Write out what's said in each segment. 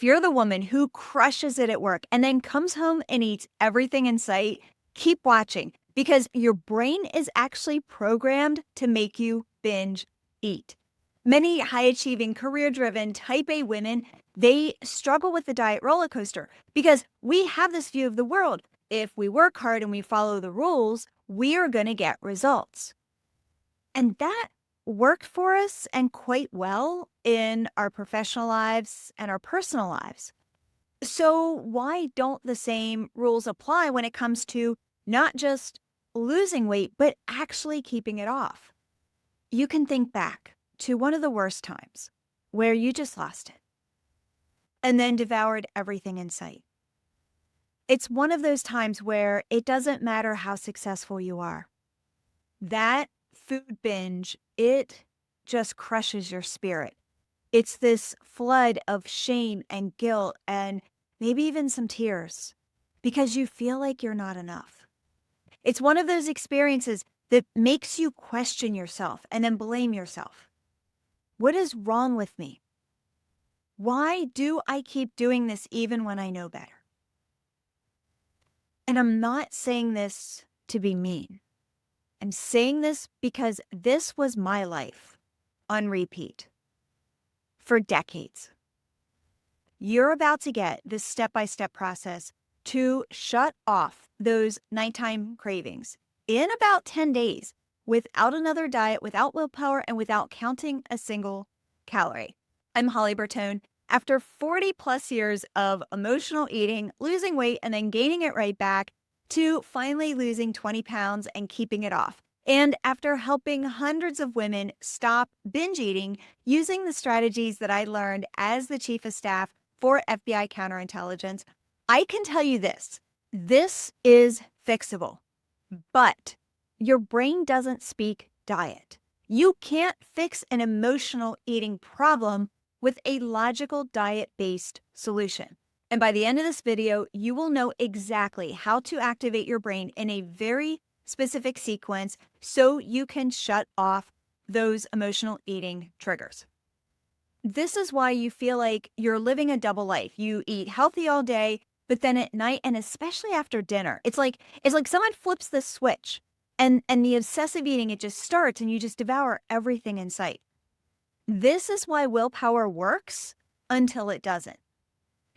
If you're the woman who crushes it at work and then comes home and eats everything in sight, keep watching because your brain is actually programmed to make you binge eat. Many high achieving, career driven type A women, they struggle with the diet roller coaster because we have this view of the world. If we work hard and we follow the rules, we are going to get results. And that worked for us and quite well in our professional lives and our personal lives. So why don't the same rules apply when it comes to not just losing weight, but actually keeping it off? You can think back to one of the worst times where you just lost it and then devoured everything in sight. It's one of those times where it doesn't matter how successful you are. That food binge, it just crushes your spirit. It's this flood of shame and guilt and maybe even some tears because you feel like you're not enough. It's one of those experiences that makes you question yourself and then blame yourself. What is wrong with me? Why do I keep doing this even when I know better? And I'm not saying this to be mean. I'm saying this because this was my life on repeat for decades. You're about to get this step-by-step process to shut off those nighttime cravings in about 10 days without another diet, without willpower, and without counting a single calorie. I'm Holly Bertone. After 40 plus years of emotional eating, losing weight, and then gaining it right back, to finally losing 20 pounds and keeping it off. And after helping hundreds of women stop binge eating using the strategies that I learned as the chief of staff for FBI counterintelligence, I can tell you this is fixable, but your brain doesn't speak diet. You can't fix an emotional eating problem with a logical diet-based solution. And by the end of this video, you will know exactly how to activate your brain in a very specific sequence so you can shut off those emotional eating triggers. This is why you feel like you're living a double life. You eat healthy all day, but then at night, and especially after dinner, it's like someone flips the switch and the obsessive eating, it just starts and you just devour everything in sight. This is why willpower works until it doesn't.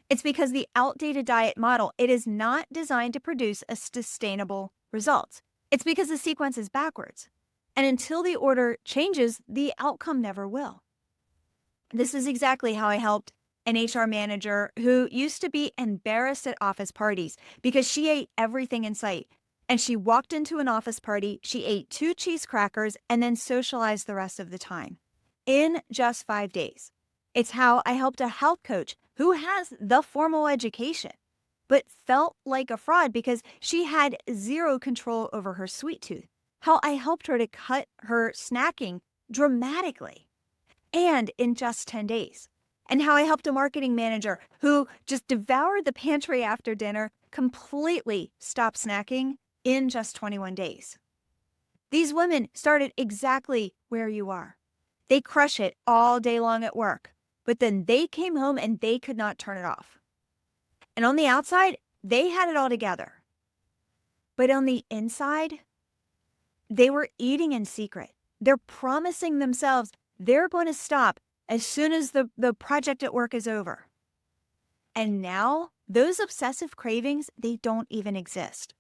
It's because the outdated diet model, it is not designed to produce a sustainable result. It's because the sequence is backwards. And until the order changes, the outcome never will. This is exactly how I helped an HR manager who used to be embarrassed at office parties because she ate everything in sight. And she walked into an office party, she ate 2 cheese crackers, and then socialized the rest of the time in just 5 days. It's how I helped a health coach who has the formal education, but felt like a fraud because she had zero control over her sweet tooth. How I helped her to cut her snacking dramatically and in just 10 days. And how I helped a marketing manager who just devoured the pantry after dinner, completely stopped snacking in just 21 days. These women started exactly where you are. They crush it all day long at work, but then they came home and they could not turn it off. And on the outside, they had it all together. But on the inside, they were eating in secret. They're promising themselves they're going to stop as soon as the project at work is over. And now, those obsessive cravings, they don't even exist.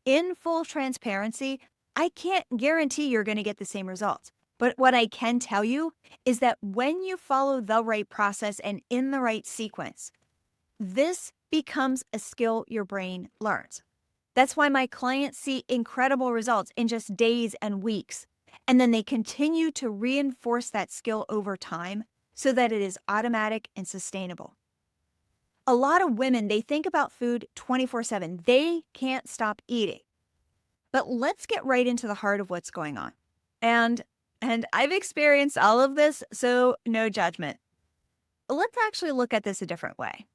In full transparency, I can't guarantee you're going to get the same results. But what I can tell you is that when you follow the right process and in the right sequence, this becomes a skill your brain learns. That's why my clients see incredible results in just days and weeks. And then they continue to reinforce that skill over time so that it is automatic and sustainable. A lot of women, they think about food 24/7. They can't stop eating. But let's get right into the heart of what's going on. And I've experienced all of this, so no judgment. Let's actually look at this a different way.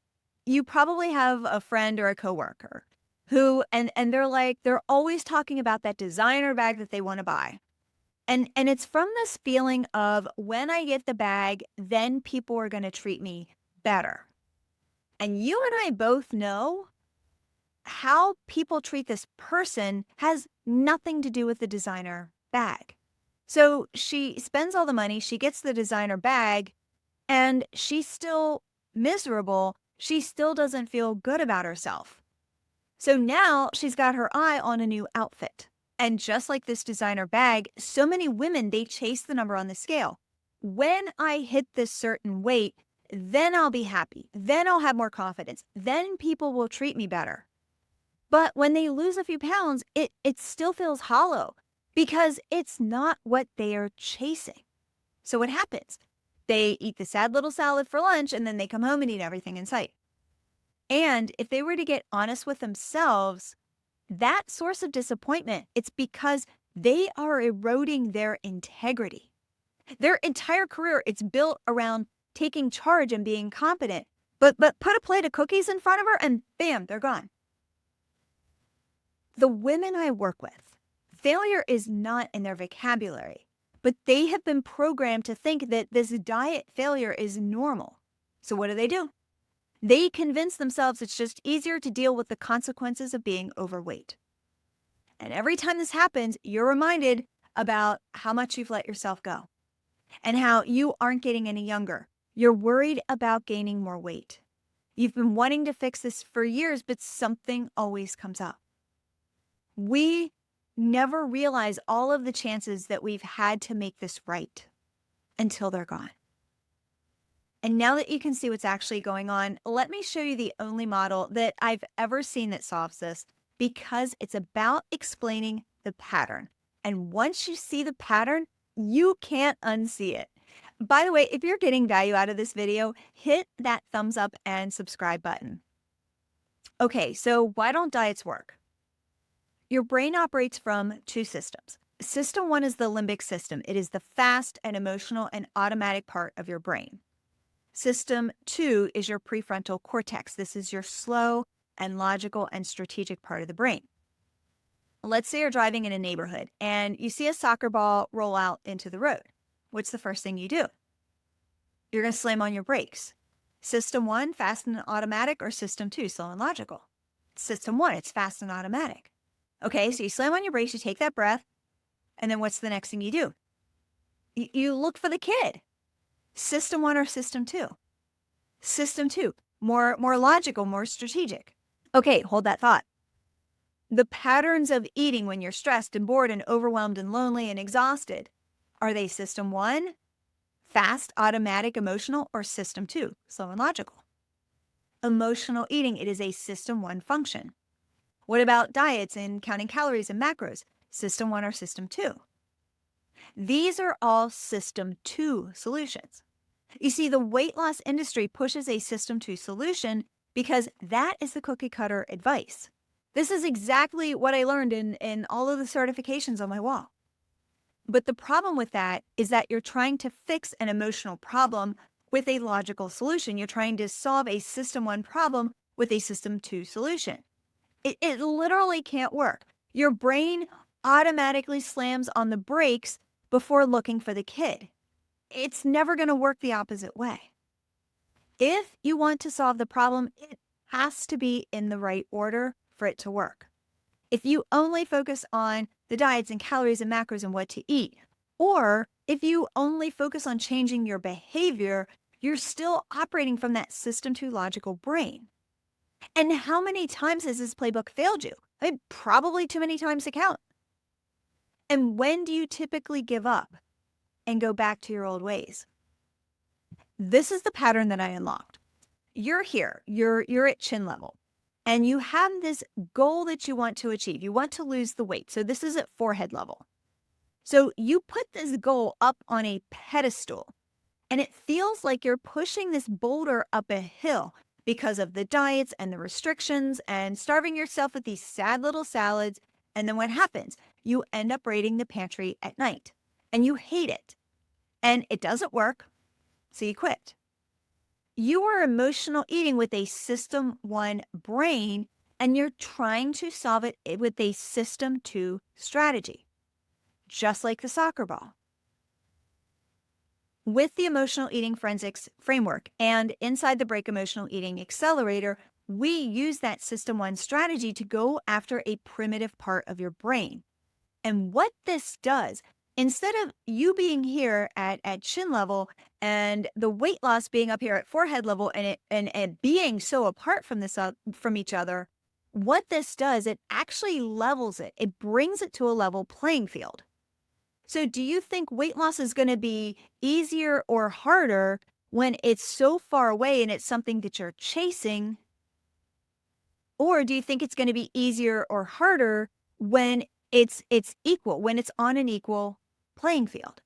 You probably have a friend or a coworker who, and they're always talking about that designer bag that they want to buy. And it's from this feeling of when I get the bag, then people are going to treat me better. And you and I both know how people treat this person has nothing to do with the designer bag. So she spends all the money, she gets the designer bag, and she's still miserable. She still doesn't feel good about herself. So now she's got her eye on a new outfit. And just like this designer bag, so many women, they chase the number on the scale. When I hit this certain weight, then I'll be happy. Then I'll have more confidence. Then people will treat me better. But when they lose a few pounds, it still feels hollow because it's not what they are chasing. So what happens? They eat the sad little salad for lunch and then they come home and eat everything in sight. And if they were to get honest with themselves, that source of disappointment, it's because they are eroding their integrity. Their entire career, it's built around taking charge and being competent. But put a plate of cookies in front of her and bam, they're gone. The women I work with, failure is not in their vocabulary, but they have been programmed to think that this diet failure is normal. So what do? They convince themselves it's just easier to deal with the consequences of being overweight. And every time this happens, you're reminded about how much you've let yourself go and how you aren't getting any younger. You're worried about gaining more weight. You've been wanting to fix this for years, but something always comes up. We never realize all of the chances that we've had to make this right until they're gone. And now that you can see what's actually going on, let me show you the only model that I've ever seen that solves this, because it's about explaining the pattern. And once you see the pattern, you can't unsee it. By the way, if you're getting value out of this video, hit that thumbs up and subscribe button. Okay, so why don't diets work? Your brain operates from two systems. System one is the limbic system. It is the fast and emotional and automatic part of your brain. System two is your prefrontal cortex. This is your slow and logical and strategic part of the brain. Let's say you're driving in a neighborhood and you see a soccer ball roll out into the road. What's the first thing you do? You're going to slam on your brakes. System one, fast and automatic, or system two, slow and logical? System one, it's fast and automatic. Okay, so you slam on your brakes, you take that breath, and then what's the next thing you do? You look for the kid. System one or system two? System two, more logical, more strategic. Okay, hold that thought. The patterns of eating when you're stressed and bored and overwhelmed and lonely and exhausted, are they system one, fast, automatic, emotional, or system two, slow and logical? Emotional eating, it is a system one function. What about diets and counting calories and macros? System one or system two? These are all system two solutions. You see, the weight loss industry pushes a system two solution because that is the cookie cutter advice. This is exactly what I learned in all of the certifications on my wall. But the problem with that is that you're trying to fix an emotional problem with a logical solution. You're trying to solve a system one problem with a system two solution. It literally can't work. Your brain automatically slams on the brakes before looking for the kid. It's never going to work the opposite way. If you want to solve the problem, it has to be in the right order for it to work. If you only focus on the diets and calories and macros and what to eat, or if you only focus on changing your behavior, you're still operating from that system two logical brain. And how many times has this playbook failed you? I mean, probably too many times to count. And when do you typically give up and go back to your old ways? This is the pattern that I unlocked. You're here, you're at chin level, and you have this goal that you want to achieve. You want to lose the weight. So this is at forehead level. So you put this goal up on a pedestal, and it feels like you're pushing this boulder up a hill because of the diets and the restrictions and starving yourself with these sad little salads. And then what happens? You end up raiding the pantry at night and you hate it and it doesn't work. So you quit. You are emotional eating with a system one brain and you're trying to solve it with a system two strategy, just like the soccer ball. With the emotional eating forensics framework and inside the Break Emotional Eating Accelerator, we use that system one strategy to go after a primitive part of your brain. And what this does, instead of you being here at chin level and the weight loss being up here at forehead level and being so apart from from each other, what this does, it actually levels it. It brings it to a level playing field. So do you think weight loss is going to be easier or harder when it's so far away and it's something that you're chasing? Or do you think it's going to be easier or harder when it's equal, when it's on an equal playing field?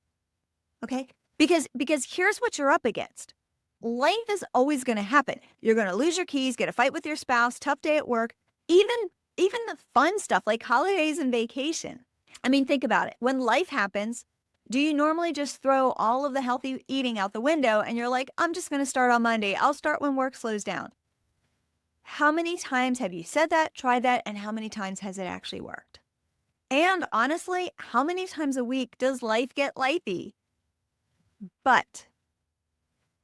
Okay? Because here's what you're up against. Life is always going to happen. You're going to lose your keys, get a fight with your spouse, tough day at work, even the fun stuff like holidays and vacation. I mean, think about it. When life happens, do you normally just throw all of the healthy eating out the window and you're like, I'm just going to start on Monday. I'll start when work slows down. How many times have you said that, tried that, and how many times has it actually worked? And honestly, how many times a week does life get lifey? But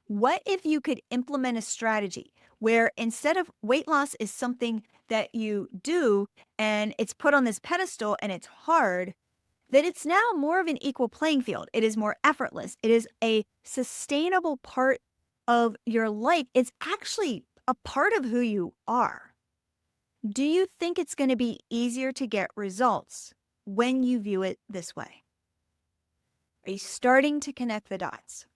what if you could implement a strategy where instead of weight loss is something that you do and it's put on this pedestal and it's hard, that it's now more of an equal playing field. It is more effortless. It is a sustainable part of your life. It's actually a part of who you are. Do you think it's going to be easier to get results when you view it this way? Are you starting to connect the dots?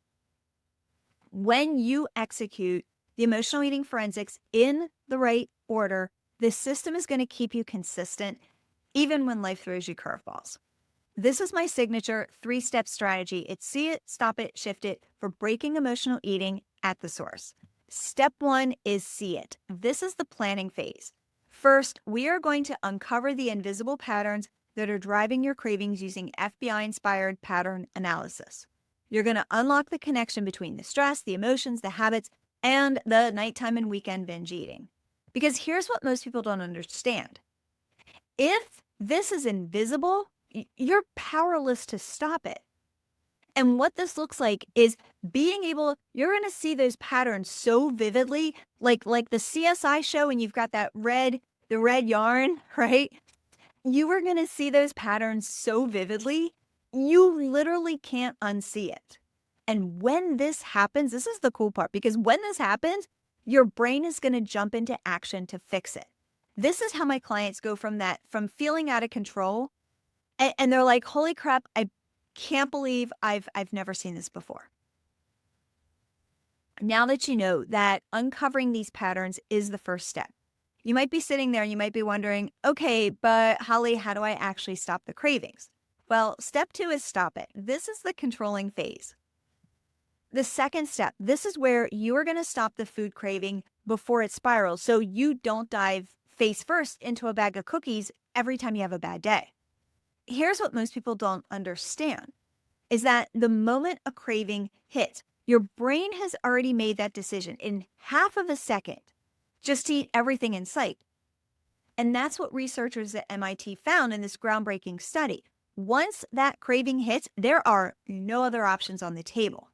When you execute the emotional eating forensics in the right order, this system is going to keep you consistent even when life throws you curveballs. This is my signature 3-step strategy. It's see it, stop it, shift it for breaking emotional eating at the source. Step 1 is see it. This is the planning phase. First, we are going to uncover the invisible patterns that are driving your cravings using FBI-inspired pattern analysis. You're going to unlock the connection between the stress, the emotions, the habits, and the nighttime and weekend binge eating. Because here's what most people don't understand. If this is invisible, you're powerless to stop it. And what this looks like is being able, you're going to see those patterns so vividly, like the CSI show, and you've got the red yarn, right? You are going to see those patterns so vividly, you literally can't unsee it. And when this happens, this is the cool part, because when this happens, your brain is going to jump into action to fix it. This is how my clients go from feeling out of control, and they're like, holy crap, I can't believe I've never seen this before. Now that you know that uncovering these patterns is the first step, you might be sitting there and you might be wondering, okay, but Holly, how do I actually stop the cravings? Well, step 2 is stop it. This is the controlling phase. The second step, this is where you are going to stop the food craving before it spirals so you don't dive face first into a bag of cookies every time you have a bad day. Here's what most people don't understand is that the moment a craving hits, your brain has already made that decision in half of a second just to eat everything in sight. And that's what researchers at MIT found in this groundbreaking study. Once that craving hits, there are no other options on the table.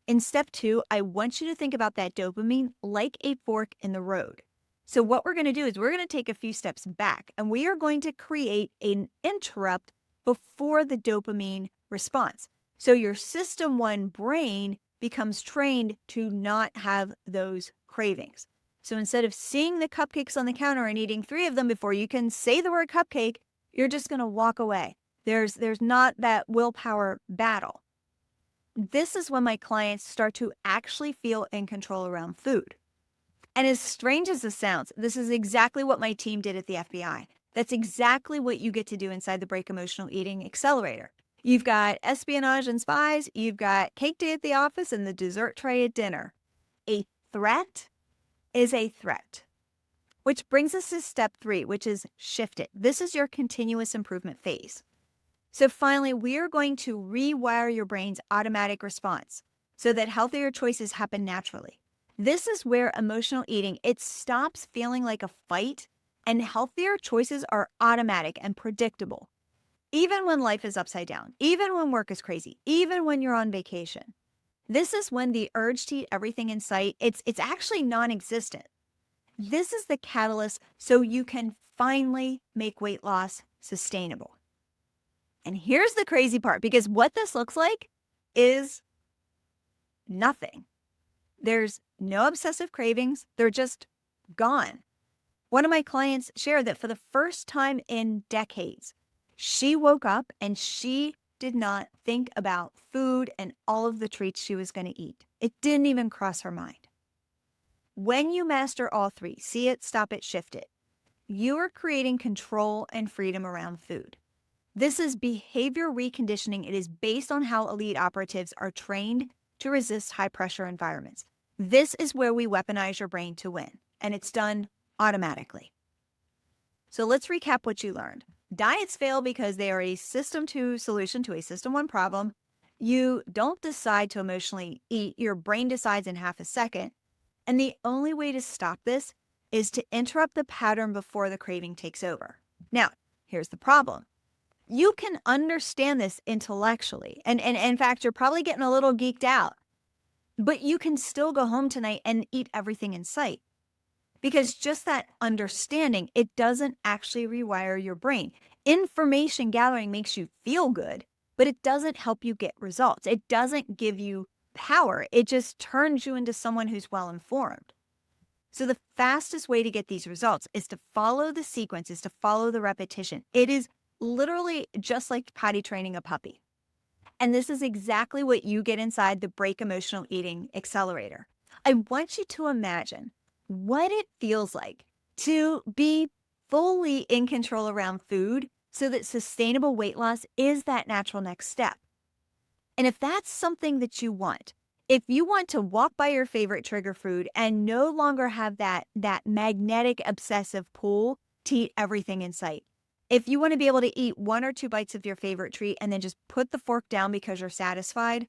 In step 2, I want you to think about that dopamine like a fork in the road. So what we're going to do is we're going to take a few steps back and we are going to create an interrupt before the dopamine response. So your system 1 brain becomes trained to not have those cravings. So instead of seeing the cupcakes on the counter and eating 3 of them before you can say the word cupcake, you're just going to walk away. There's not that willpower battle. This is when my clients start to actually feel in control around food. And as strange as this sounds, this is exactly what my team did at the FBI. That's exactly what you get to do inside the Break Emotional Eating Accelerator. You've got espionage and spies, you've got cake day at the office, and the dessert tray at dinner. A threat is a threat. Which brings us to step 3, which is shift it. This is your continuous improvement phase. So finally, we are going to rewire your brain's automatic response so that healthier choices happen naturally. This is where emotional eating, it stops feeling like a fight and healthier choices are automatic and predictable. even when life is upside down, even when work is crazy, even when you're on vacation. This is when the urge to eat everything in sight, it's actually non-existent. This is the catalyst so you can finally make weight loss sustainable. And here's the crazy part, because what this looks like is nothing. There's no obsessive cravings. They're just gone. One of my clients shared that for the first time in decades, she woke up and she did not think about food and all of the treats she was going to eat. It didn't even cross her mind. When you master all three, see it, stop it, shift it, you are creating control and freedom around food. This is behavior reconditioning. It is based on how elite operatives are trained to resist high-pressure environments. This is where we weaponize your brain to win, and it's done automatically. So let's recap what you learned. Diets fail because they are a system 2 solution to a system 1 problem. You don't decide to emotionally eat. Your brain decides in half a second. And the only way to stop this is to interrupt the pattern before the craving takes over. Now, here's the problem. You can understand this intellectually. And in fact, you're probably getting a little geeked out. But you can still go home tonight and eat everything in sight. Because just that understanding, it doesn't actually rewire your brain. Information gathering makes you feel good, but it doesn't help you get results. It doesn't give you power. It just turns you into someone who's well informed. So the fastest way to get these results is to follow the sequence, is to follow the repetition. It is literally just like potty training a puppy. And this is exactly what you get inside the Break Emotional Eating Accelerator. I want you to imagine what it feels like to be fully in control around food so that sustainable weight loss is that natural next step. And if that's something that you want, if you want to walk by your favorite trigger food and no longer have that magnetic obsessive pull to eat everything in sight, if you want to be able to eat 1 or 2 bites of your favorite treat and then just put the fork down because you're satisfied,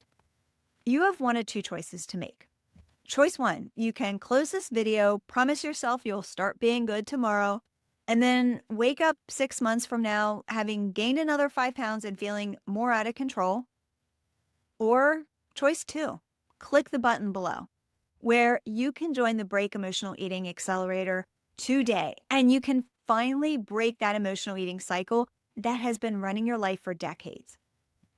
you have 1 of 2 choices to make. Choice 1, you can close this video, promise yourself you'll start being good tomorrow, and then wake up 6 months from now having gained another 5 pounds and feeling more out of control. Or choice 2, click the button below where you can join the Break Emotional Eating Accelerator today, and you can finally break that emotional eating cycle that has been running your life for decades.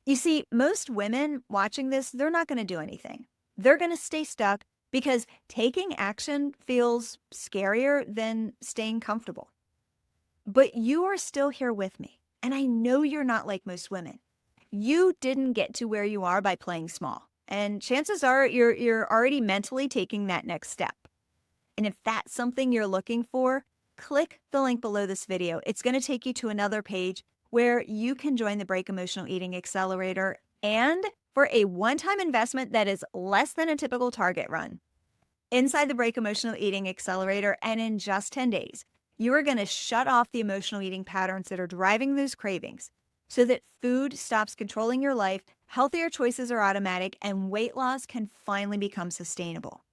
You see, most women watching this, they're not going to do anything. They're going to stay stuck because taking action feels scarier than staying comfortable. But you are still here with me, and I know you're not like most women. You didn't get to where you are by playing small, and chances are you're already mentally taking that next step. And if that's something you're looking for, click the link below this video. It's going to take you to another page where you can join the Break Emotional Eating Accelerator, and for a one-time investment that is less than a typical Target run. Inside the Break Emotional Eating Accelerator, and in just 10 days, you are going to shut off the emotional eating patterns that are driving those cravings so that food stops controlling your life, healthier choices are automatic, and weight loss can finally become sustainable.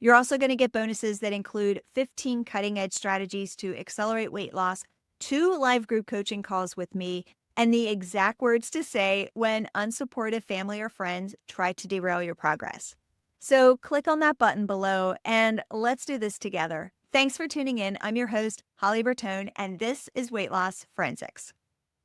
You're also going to get bonuses that include 15 cutting-edge strategies to accelerate weight loss, 2 live group coaching calls with me, and the exact words to say when unsupportive family or friends try to derail your progress. So click on that button below and let's do this together. Thanks for tuning in. I'm your host, Holly Bertone, and this is Weight Loss Forensics.